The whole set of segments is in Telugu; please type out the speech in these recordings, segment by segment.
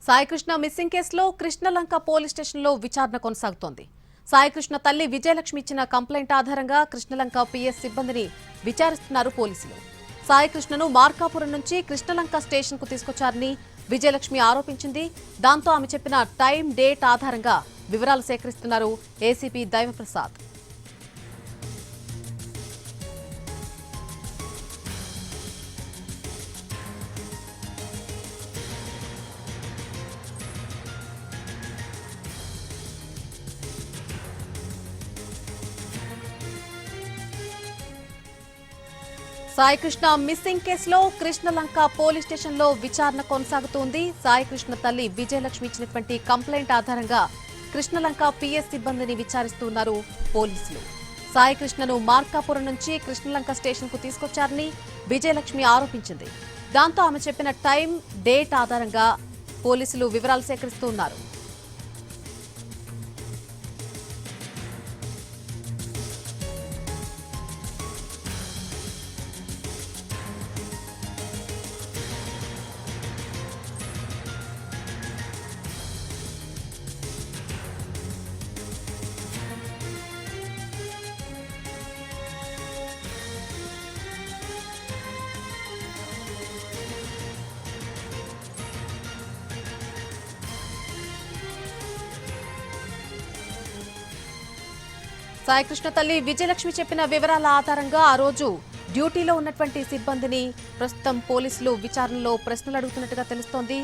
సాయికృష్ణ మిస్సింగ్ కేసులో కృష్ణలంక పోలీస్ స్టేషన్లో విచారణ కొనసాగుతోంది. సాయికృష్ణ తల్లి విజయలక్ష్మి ఇచ్చిన కంప్లైంట్ ఆధారంగా కృష్ణలంక పిఎస్ సిబ్బందిని విచారిస్తున్నారు పోలీసులు. సాయికృష్ణను మార్కాపురం నుంచి కృష్ణలంక స్టేషన్కు తీసుకొచ్చారని విజయలక్ష్మి ఆరోపించింది. దాంతో ఆమె చెప్పిన టైం, డేట్ ఆధారంగా వివరాలు సేకరిస్తున్నారు ఏసీపీ దైవప్రసాద్. సాయికృష్ణ మిస్సింగ్ కేసులో కృష్ణలంక పోలీస్ స్టేషన్లో విచారణ కొనసాగుతోంది. సాయికృష్ణ తల్లి విజయలక్ష్మి ఇచ్చినటువంటి కంప్లైంట్ ఆధారంగా కృష్ణలంక పిఎస్ సిబ్బందిని విచారిస్తున్నారు పోలీసులు. సాయికృష్ణను మార్కాపురం నుంచి కృష్ణలంక స్టేషన్కు తీసుకొచ్చారని విజయలక్ష్మి ఆరోపించింది. దాంతో ఆమె చెప్పిన టైం, డేట్ ఆధారంగా పోలీసులు వివరాలు సేకరిస్తున్నారు. సాయికృష్ణ తల్లి విజయలక్ష్మి చెప్పిన వివరాల ఆధారంగా ఆ రోజు డ్యూటీలో ఉన్నటువంటి సిబ్బందిని ప్రస్తుతం పోలీసులు విచారణలో ప్రశ్నలు అడుగుతున్నట్టుగా తెలుస్తోంది.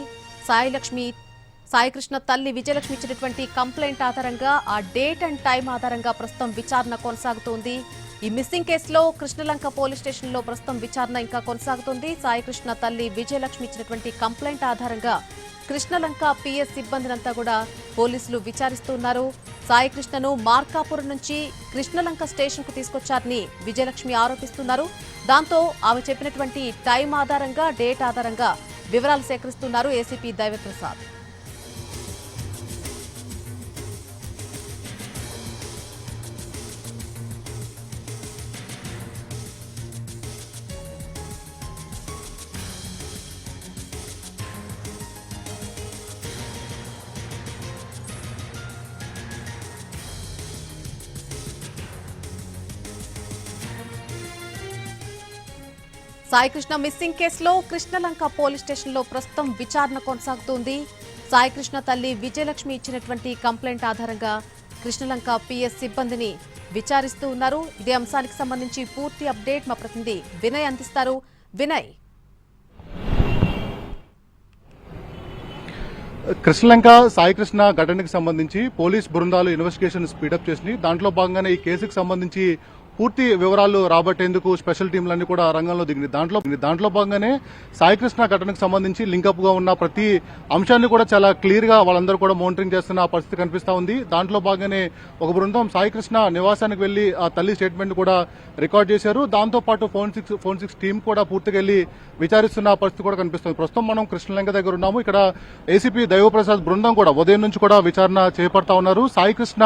సాయికృష్ణ తల్లి విజయలక్ష్మి ఇచ్చినటువంటి కంప్లైంట్ ఆధారంగా ఆ డేట్ అండ్ టైం ఆధారంగా ప్రస్తుతం విచారణ కొనసాగుతోంది. ఈ మిస్సింగ్ కేసులో కృష్ణలంక పోలీస్ స్టేషన్లో ప్రస్తుతం విచారణ ఇంకా కొనసాగుతోంది. సాయికృష్ణ తల్లి విజయలక్ష్మి ఇచ్చినటువంటి కంప్లైంట్ ఆధారంగా కృష్ణలంక పిఎస్ సిబ్బందినంతా కూడా పోలీసులు విచారిస్తున్నారు. సాయికృష్ణను మార్కాపురం నుంచి కృష్ణలంక స్టేషన్ కు తీసుకొచ్చారని విజయలక్ష్మి ఆరోపిస్తున్నారు. దాంతో ఆమె చెప్పినటువంటి టైం ఆధారంగా, డేట్ ఆధారంగా వివరాలు సేకరిస్తున్నారు ఏసీపీ దైవప్రసాద్. సాయికృష్ణ మిస్సింగ్ కేసులో కృష్ణలంక పోలీస్ స్టేషన్లో ప్రస్తుతం విచారణ కొనసాగుతోంది. సాయికృష్ణ తల్లి విజయలక్ష్మి ఇచ్చినటువంటి కంప్లైంట్ ఆధారంగా కృష్ణలంక పిఎస్ సిబ్బందిని విచారిస్తూ ఉన్నారు. ఇదే అంశానికి సంబంధించి పూర్తి అప్డేట్ మా ప్రతినిధి వినయ్ అందిస్తారు. వినయ్, కృష్ణలంక సాయికృష్ణ ఘటనకు సంబంధించి పోలీస్ బృందాలు ఇన్వెస్టిగేషన్ స్పీడప్ చేసినాయి. దాంట్లో భాగంగానే ఈ కేసుకు సంబంధించి పూర్తి వివరాలు రాబట్టేందుకు స్పెషల్ టీంలన్నీ కూడా రంగంలో దిగింది. దాంట్లో భాగంగానే సాయికృష్ణ ఘటనకు సంబంధించి లింకప్ గా ఉన్న ప్రతి అంశాన్ని కూడా చాలా క్లియర్ గా వాళ్ళందరూ కూడా మానిటరింగ్ చేస్తున్న పరిస్థితి కనిపిస్తా ఉంది. దాంట్లో భాగంగానే ఒక బృందం సాయికృష్ణ నివాసానికి వెళ్లి ఆ తల్లి స్టేట్మెంట్ కూడా రికార్డ్ చేశారు. దాంతో పాటు ఫోరెన్సిక్స్ టీం కూడా పూర్తిగా వెళ్లి విచారిస్తున్న పరిస్థితి కూడా కనిపిస్తుంది. ప్రస్తుతం మనం కృష్ణలంక దగ్గర ఉన్నాము. ఇక్కడ ఏసీపీ దైవప్రసాద్ బృందం కూడా ఉదయం నుంచి కూడా విచారణ చేపడతా ఉన్నారు. సాయికృష్ణ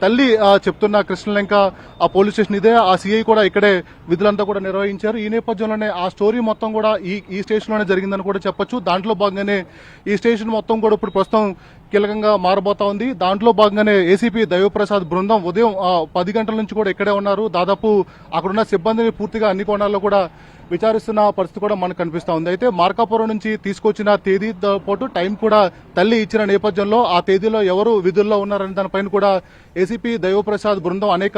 తల్లి చెప్తున్న కృష్ణలంక ఆ పోలీస్ స్టేషన్ ఇదే, ఆ సీఐ కూడా ఇక్కడే విధులంతా కూడా నిర్వహించారు. ఈ నేపథ్యంలోనే ఆ స్టోరీ మొత్తం కూడా ఈ స్టేషన్ లోనే జరిగిందని కూడా చెప్పొచ్చు. దాంట్లో భాగంగానే ఈ స్టేషన్ మొత్తం కూడా ఇప్పుడు ప్రస్తుతం కీలకంగా మారబోతా ఉంది. దాంట్లో భాగంగానే ఏసీపీ దైవప్రసాద్ బృందం ఉదయం 10 గంటల నుంచి కూడా ఇక్కడే ఉన్నారు. దాదాపు అక్కడున్న సిబ్బందిని పూర్తిగా అన్ని కోణాల్లో కూడా విచారిస్తున్న పరిస్థితి కూడా మనకు కనిపిస్తా ఉంది. అయితే మార్కాపురం నుంచి తీసుకొచ్చిన తేదీతో పాటు టైం కూడా తల్లి ఇచ్చిన నేపథ్యంలో ఆ తేదీలో ఎవరు విధుల్లో ఉన్నారనే దానిపైన కూడా ఏసీపీ దైవప్రసాద్ బృందం అనేక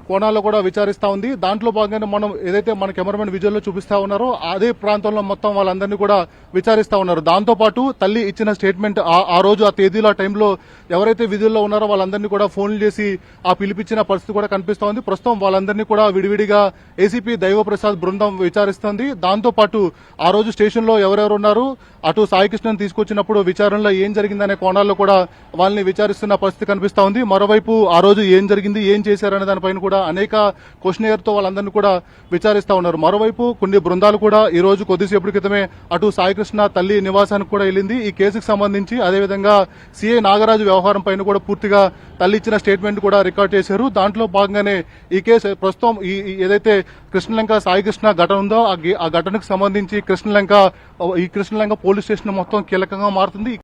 కోణాల్లో కూడా విచారిస్తా ఉంది. దాంట్లో భాగంగానే మనం ఏదైతే మన కెమెరామెన్ విజువల్లో చూపిస్తా ఉన్నారో అదే ప్రాంతంలో మొత్తం వాళ్ళందరినీ కూడా విచారిస్తా ఉన్నారు. దాంతో పాటు తల్లి ఇచ్చిన స్టేట్మెంట్ ఆ రోజు ఆ తేదీలో టైంలో ఎవరైతే విధుల్లో ఉన్నారో వాళ్ళందరినీ కూడా ఫోన్లు చేసి ఆ పిలిపించిన పరిస్థితి కూడా కనిపిస్తా ఉంది. ప్రస్తుతం వాళ్ళందరినీ కూడా విడివిడిగా ఏసీపీ దైవప్రసాద్ బృందం విచారిస్తుంది. దాంతో పాటు ఆ రోజు స్టేషన్ లో ఎవరెవరు ఉన్నారు, అటు సాయికృష్ణను తీసుకొచ్చినప్పుడు విచారణలో ఏం జరిగిందనే కోణాల్లో కూడా వాళ్ళని విచారిస్తున్న పరిస్థితి కనిపిస్తా ఉంది. మరోవైపు ఆ రోజు ఏం జరిగింది, ఏం చేశారనే దానిపైన కూడా అనేక క్వశ్చనర్ తో వాళ్ళందరినీ కూడా విచారిస్తా ఉన్నారు. మరోవైపు కొన్ని బృందాలు కూడా ఈ రోజు కొద్దిసేపటి క్రితమే అటు సాయికృష్ణ తల్లి నివాసానికి కూడా వెళ్ళింది. ఈ కేసుకు సంబంధించి అదేవిధంగా సీఐ నాగరాజు వ్యవహారం పైన కూడా పూర్తిగా తల్లి ఇచ్చిన స్టేట్మెంట్ కూడా రికార్డ్ చేశారు. దాంట్లో భాగంగానే ఈ కేసు ప్రస్తుతం ఏదైతే కృష్ణలంక సాయికృష్ణ ఘటన ఉందో ఆ ఘటనకు సంబంధించి కృష్ణలంక పోలీస్ స్టేషన్ మొత్తం కీలకంగా మారుతుంది.